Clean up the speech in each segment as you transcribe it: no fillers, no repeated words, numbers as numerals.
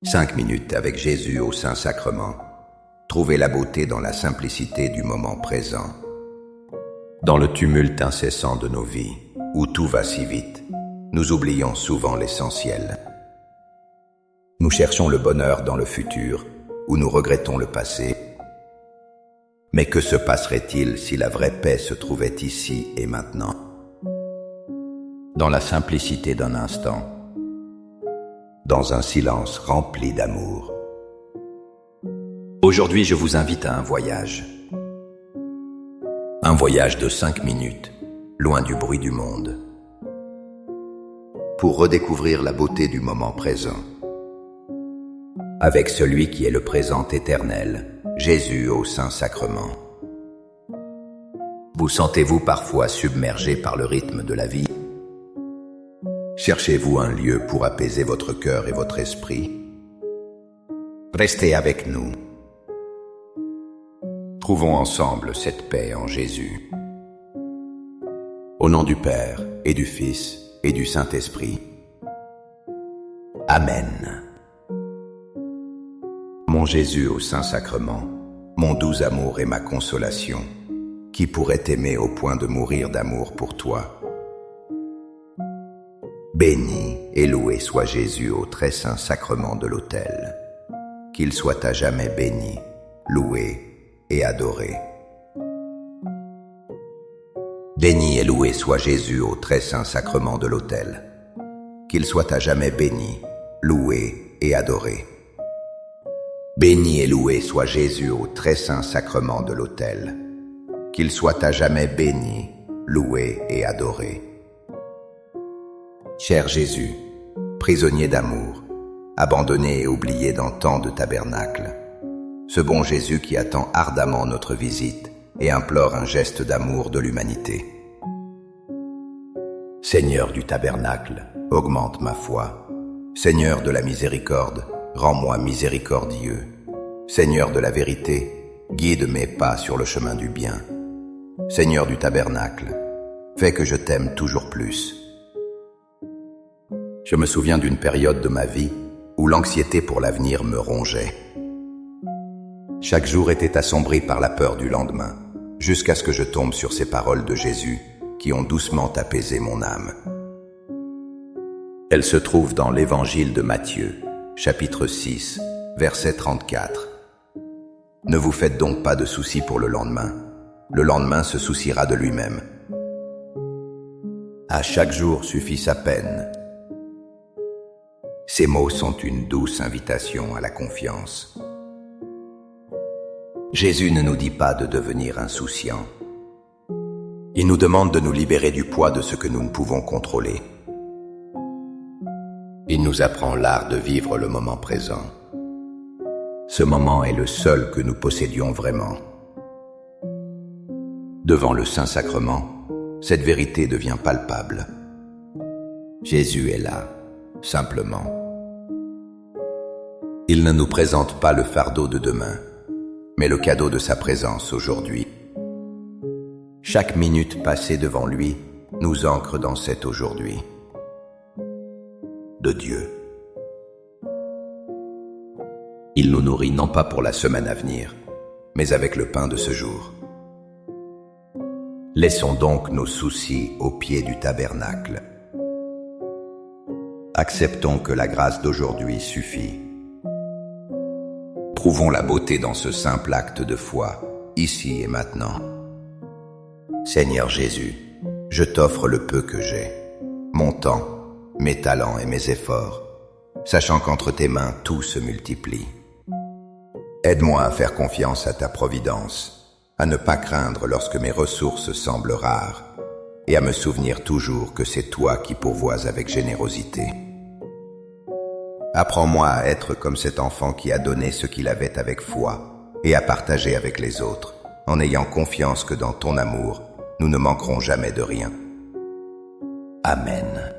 5 minutes avec Jésus au Saint-Sacrement. Trouvez la beauté dans la simplicité du moment présent. Dans le tumulte incessant de nos vies, où tout va si vite, nous oublions souvent l'essentiel. Nous cherchons le bonheur dans le futur, où nous regrettons le passé. Mais que se passerait-il si la vraie paix se trouvait ici et maintenant? Dans la simplicité d'un instant, dans un silence rempli d'amour. Aujourd'hui, je vous invite à un voyage. Un voyage de 5 minutes, loin du bruit du monde. Pour redécouvrir la beauté du moment présent. Avec celui qui est le présent éternel, Jésus au Saint-Sacrement. Vous sentez-vous parfois submergé par le rythme de la vie? Cherchez-vous un lieu pour apaiser votre cœur et votre esprit? Restez avec nous. Trouvons ensemble cette paix en Jésus. Au nom du Père, et du Fils, et du Saint-Esprit. Amen. Mon Jésus au Saint-Sacrement, mon doux amour et ma consolation, qui pourrait t'aimer au point de mourir d'amour pour toi? Béni et loué soit Jésus au très saint sacrement de l'autel. Qu'il soit à jamais béni, loué et adoré. Béni et loué soit Jésus au très saint sacrement de l'autel. Qu'il soit à jamais béni, loué et adoré. Béni et loué soit Jésus au très saint sacrement de l'autel. Qu'il soit à jamais béni, loué et adoré. Cher Jésus, prisonnier d'amour, abandonné et oublié dans tant de tabernacles, ce bon Jésus qui attend ardemment notre visite et implore un geste d'amour de l'humanité. Seigneur du tabernacle, augmente ma foi. Seigneur de la miséricorde, rends-moi miséricordieux. Seigneur de la vérité, guide mes pas sur le chemin du bien. Seigneur du tabernacle, fais que je t'aime toujours plus. Je me souviens d'une période de ma vie où l'anxiété pour l'avenir me rongeait. Chaque jour était assombri par la peur du lendemain, jusqu'à ce que je tombe sur ces paroles de Jésus qui ont doucement apaisé mon âme. Elles se trouvent dans l'Évangile de Matthieu, chapitre 6, verset 34. Ne vous faites donc pas de soucis pour le lendemain se souciera de lui-même. À chaque jour suffit sa peine. Ces mots sont une douce invitation à la confiance. Jésus ne nous dit pas de devenir insouciants. Il nous demande de nous libérer du poids de ce que nous ne pouvons contrôler. Il nous apprend l'art de vivre le moment présent. Ce moment est le seul que nous possédions vraiment. Devant le Saint-Sacrement, cette vérité devient palpable. Jésus est là, simplement. Il ne nous présente pas le fardeau de demain, mais le cadeau de sa présence aujourd'hui. Chaque minute passée devant lui nous ancre dans cet aujourd'hui de Dieu. Il nous nourrit non pas pour la semaine à venir, mais avec le pain de ce jour. Laissons donc nos soucis au pied du tabernacle. Acceptons que la grâce d'aujourd'hui suffit. Trouvons la beauté dans ce simple acte de foi, ici et maintenant. Seigneur Jésus, je t'offre le peu que j'ai, mon temps, mes talents et mes efforts, sachant qu'entre tes mains tout se multiplie. Aide-moi à faire confiance à ta providence, à ne pas craindre lorsque mes ressources semblent rares, et à me souvenir toujours que c'est toi qui pourvois avec générosité. Apprends-moi à être comme cet enfant qui a donné ce qu'il avait avec foi et à partager avec les autres, en ayant confiance que dans ton amour, nous ne manquerons jamais de rien. Amen.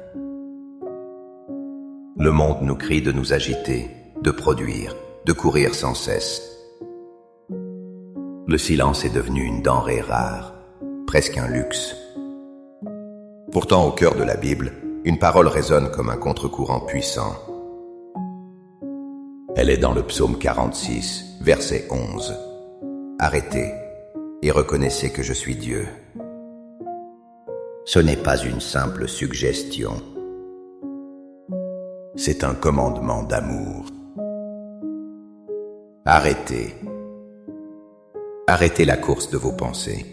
Le monde nous crie de nous agiter, de produire, de courir sans cesse. Le silence est devenu une denrée rare, presque un luxe. Pourtant, au cœur de la Bible, une parole résonne comme un contre-courant puissant. Elle est dans le psaume 46, verset 11. Arrêtez et reconnaissez que je suis Dieu. Ce n'est pas une simple suggestion. C'est un commandement d'amour. Arrêtez. Arrêtez la course de vos pensées.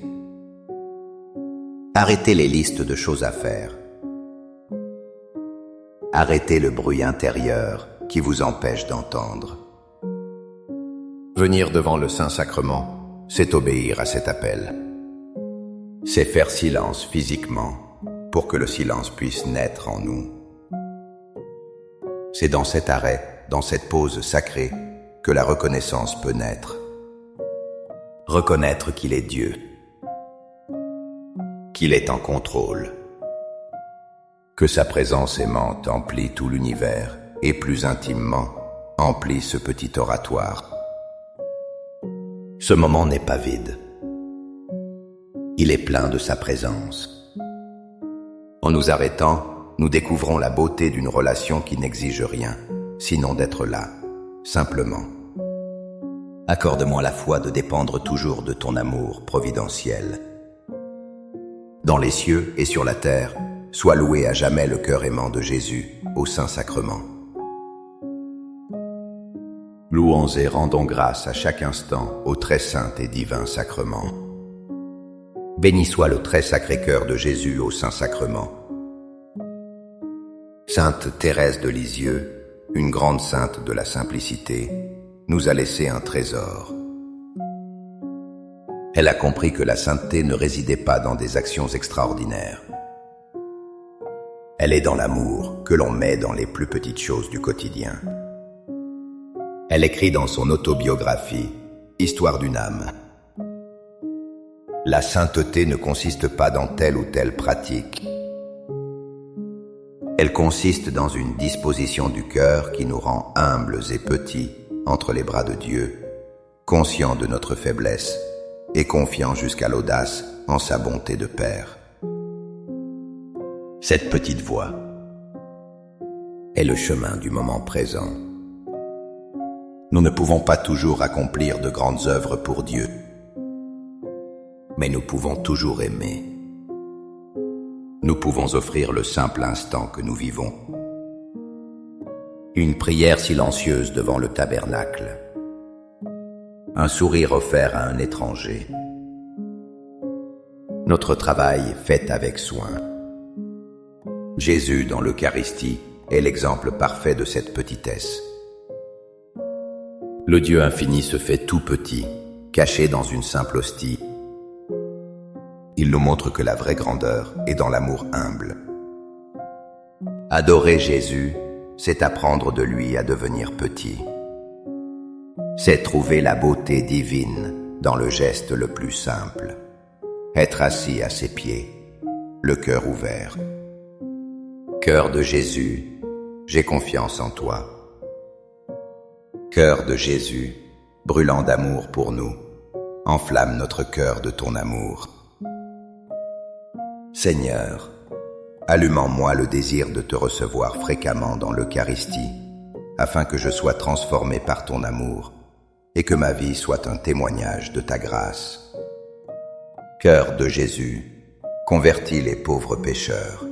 Arrêtez les listes de choses à faire. Arrêtez le bruit intérieur qui vous empêche d'entendre. Venir devant le Saint-Sacrement, c'est obéir à cet appel. C'est faire silence physiquement pour que le silence puisse naître en nous. C'est dans cet arrêt, dans cette pause sacrée, que la reconnaissance peut naître. Reconnaître qu'il est Dieu, qu'il est en contrôle, que sa présence aimante emplit tout l'univers et plus intimement emplit ce petit oratoire. Ce moment n'est pas vide. Il est plein de sa présence. En nous arrêtant, nous découvrons la beauté d'une relation qui n'exige rien, sinon d'être là, simplement. Accorde-moi la foi de dépendre toujours de ton amour providentiel. Dans les cieux et sur la terre, sois loué à jamais le cœur aimant de Jésus au Saint-Sacrement. Louons et rendons grâce à chaque instant au très saint et divin sacrement. Béni soit le très sacré cœur de Jésus au Saint-Sacrement. Sainte Thérèse de Lisieux, une grande sainte de la simplicité, nous a laissé un trésor. Elle a compris que la sainteté ne résidait pas dans des actions extraordinaires. Elle est dans l'amour que l'on met dans les plus petites choses du quotidien. Elle écrit dans son autobiographie « Histoire d'une âme ». La sainteté ne consiste pas dans telle ou telle pratique. Elle consiste dans une disposition du cœur qui nous rend humbles et petits entre les bras de Dieu, conscients de notre faiblesse et confiants jusqu'à l'audace en sa bonté de Père. Cette petite voie est le chemin du moment présent. Nous ne pouvons pas toujours accomplir de grandes œuvres pour Dieu, mais nous pouvons toujours aimer. Nous pouvons offrir le simple instant que nous vivons. Une prière silencieuse devant le tabernacle. Un sourire offert à un étranger. Notre travail fait avec soin. Jésus dans l'Eucharistie est l'exemple parfait de cette petitesse. Le Dieu infini se fait tout petit, caché dans une simple hostie. Il nous montre que la vraie grandeur est dans l'amour humble. Adorer Jésus, c'est apprendre de lui à devenir petit. C'est trouver la beauté divine dans le geste le plus simple. Être assis à ses pieds, le cœur ouvert. Cœur de Jésus, j'ai confiance en toi. Cœur de Jésus, brûlant d'amour pour nous, enflamme notre cœur de ton amour. Seigneur, allume en moi le désir de te recevoir fréquemment dans l'Eucharistie, afin que je sois transformé par ton amour et que ma vie soit un témoignage de ta grâce. Cœur de Jésus, convertis les pauvres pécheurs.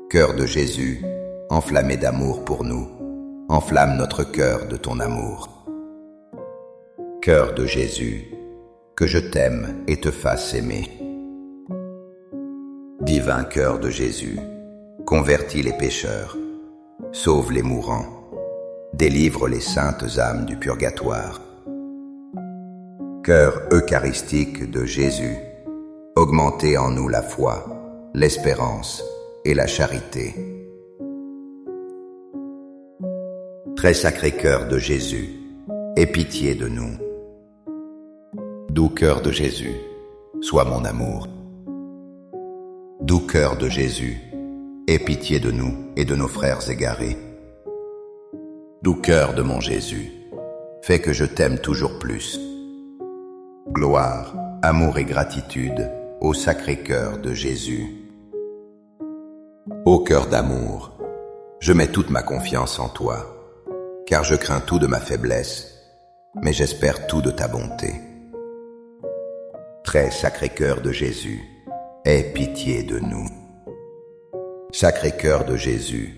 Cœur de Jésus, enflammé d'amour pour nous, enflamme notre cœur de ton amour. Cœur de Jésus, que je t'aime et te fasse aimer. Divin cœur de Jésus, convertis les pécheurs, sauve les mourants, délivre les saintes âmes du purgatoire. Cœur eucharistique de Jésus, augmentez en nous la foi, l'espérance et la charité. Très sacré cœur de Jésus, aie pitié de nous. Doux cœur de Jésus, sois mon amour. Doux cœur de Jésus, aie pitié de nous et de nos frères égarés. Doux cœur de mon Jésus, fais que je t'aime toujours plus. Gloire, amour et gratitude au sacré cœur de Jésus. Ô cœur d'amour, je mets toute ma confiance en toi. car je crains tout de ma faiblesse, mais j'espère tout de ta bonté. Très sacré cœur de Jésus, aie pitié de nous. Sacré cœur de Jésus,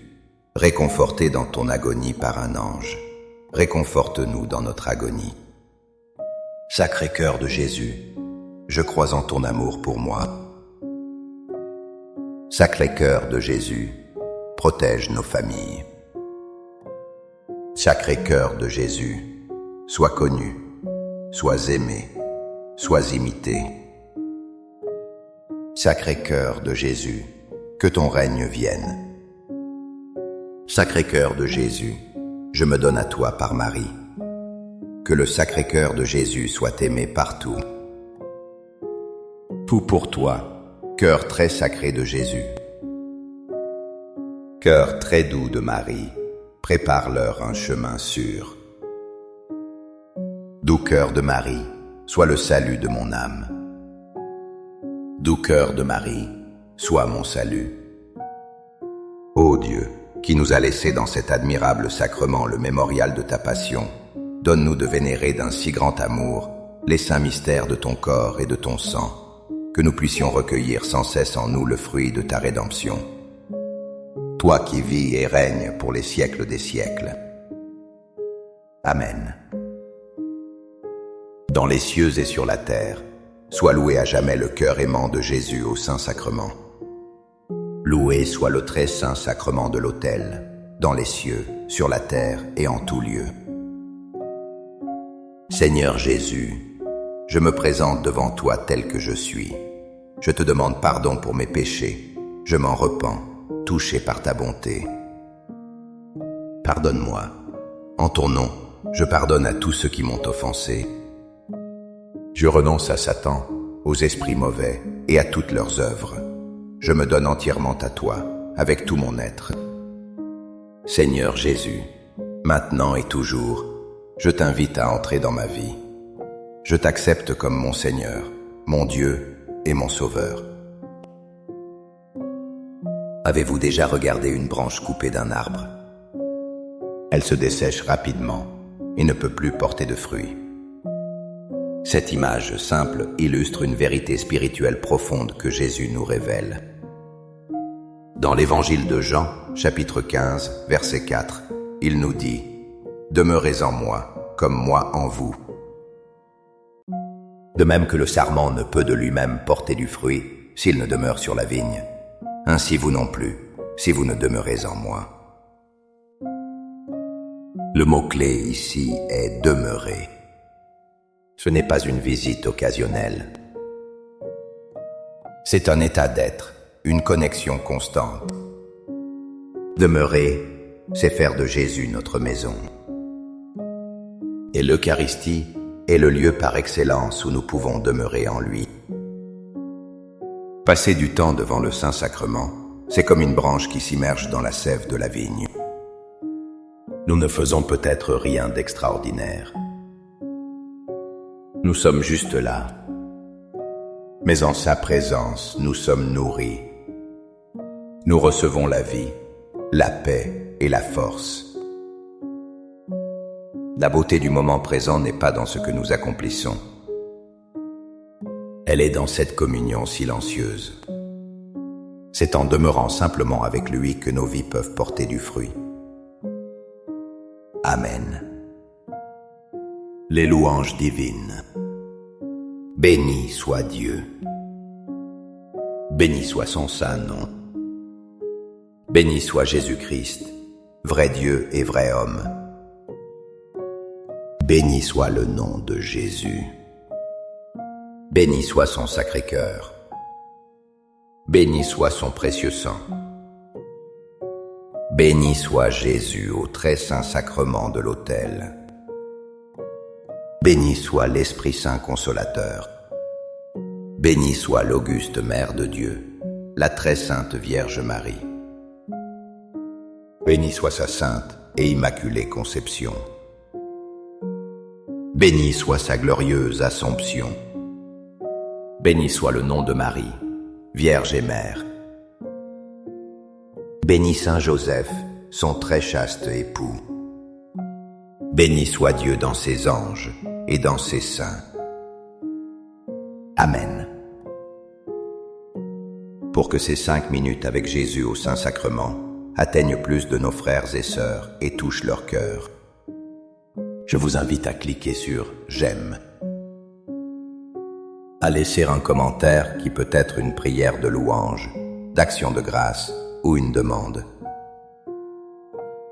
réconforté dans ton agonie par un ange, réconforte-nous dans notre agonie. Sacré cœur de Jésus, je crois en ton amour pour moi. Sacré cœur de Jésus, protège nos familles. Sacré cœur de Jésus, sois connu, sois aimé, sois imité. Sacré cœur de Jésus, que ton règne vienne. Sacré cœur de Jésus, je me donne à toi par Marie. Que le sacré cœur de Jésus soit aimé partout. Tout pour toi, cœur très sacré de Jésus. Cœur très doux de Marie, prépare-leur un chemin sûr. Doux cœur de Marie, sois le salut de mon âme. Doux cœur de Marie, sois mon salut. Ô Dieu, qui nous a laissé dans cet admirable sacrement le mémorial de ta passion, donne-nous de vénérer d'un si grand amour les saints mystères de ton corps et de ton sang, que nous puissions recueillir sans cesse en nous le fruit de ta rédemption. Toi qui vis et règnes pour les siècles des siècles. Amen. Dans les cieux et sur la terre, soit loué à jamais le cœur aimant de Jésus au Saint-Sacrement. Loué soit le très saint sacrement de l'autel, dans les cieux, sur la terre et en tout lieu. Seigneur Jésus, je me présente devant toi tel que je suis. Je te demande pardon pour mes péchés. Je m'en repens, touché par ta bonté. Pardonne-moi. En ton nom, je pardonne à tous ceux qui m'ont offensé. Je renonce à Satan, aux esprits mauvais et à toutes leurs œuvres. Je me donne entièrement à toi, avec tout mon être. Seigneur Jésus, maintenant et toujours, je t'invite à entrer dans ma vie. Je t'accepte comme mon Seigneur, mon Dieu et mon Sauveur. Avez-vous déjà regardé une branche coupée d'un arbre? Elle se dessèche rapidement et ne peut plus porter de fruits. Cette image simple illustre une vérité spirituelle profonde que Jésus nous révèle. Dans l'évangile de Jean, chapitre 15, verset 4, il nous dit « Demeurez en moi, comme moi en vous ». De même que le sarment ne peut de lui-même porter du fruit s'il ne demeure sur la vigne, ainsi vous non plus, si vous ne demeurez en moi. Le mot-clé ici est « demeurer ». Ce n'est pas une visite occasionnelle. C'est un état d'être, une connexion constante. Demeurer, c'est faire de Jésus notre maison. Et l'Eucharistie est le lieu par excellence où nous pouvons demeurer en lui. Passer du temps devant le Saint-Sacrement, c'est comme une branche qui s'immerge dans la sève de la vigne. Nous ne faisons peut-être rien d'extraordinaire. Nous sommes juste là. Mais en sa présence, nous sommes nourris. Nous recevons la vie, la paix et la force. La beauté du moment présent n'est pas dans ce que nous accomplissons. Elle est dans cette communion silencieuse. C'est en demeurant simplement avec lui que nos vies peuvent porter du fruit. Amen. Les louanges divines. Béni soit Dieu. Béni soit son saint nom. Béni soit Jésus-Christ, vrai Dieu et vrai homme. Béni soit le nom de Jésus. Béni soit son sacré cœur. Béni soit son précieux sang. Béni soit Jésus au très saint sacrement de l'autel. Béni soit l'Esprit Saint consolateur. Béni soit l'auguste Mère de Dieu, la très sainte Vierge Marie. Béni soit sa sainte et immaculée conception. Béni soit sa glorieuse Assomption. Béni soit le nom de Marie, Vierge et Mère. Béni Saint Joseph, son très chaste époux. Béni soit Dieu dans ses anges et dans ses saints. Amen. Pour que ces 5 minutes avec Jésus au Saint-Sacrement atteignent plus de nos frères et sœurs et touchent leur cœur, je vous invite à cliquer sur « J'aime », à laisser un commentaire qui peut être une prière de louange, d'action de grâce ou une demande.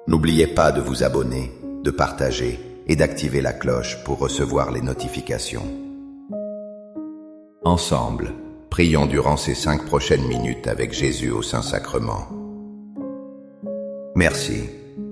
N'oubliez pas de vous abonner, de partager et d'activer la cloche pour recevoir les notifications. Ensemble, prions durant ces 5 prochaines minutes avec Jésus au Saint-Sacrement. Merci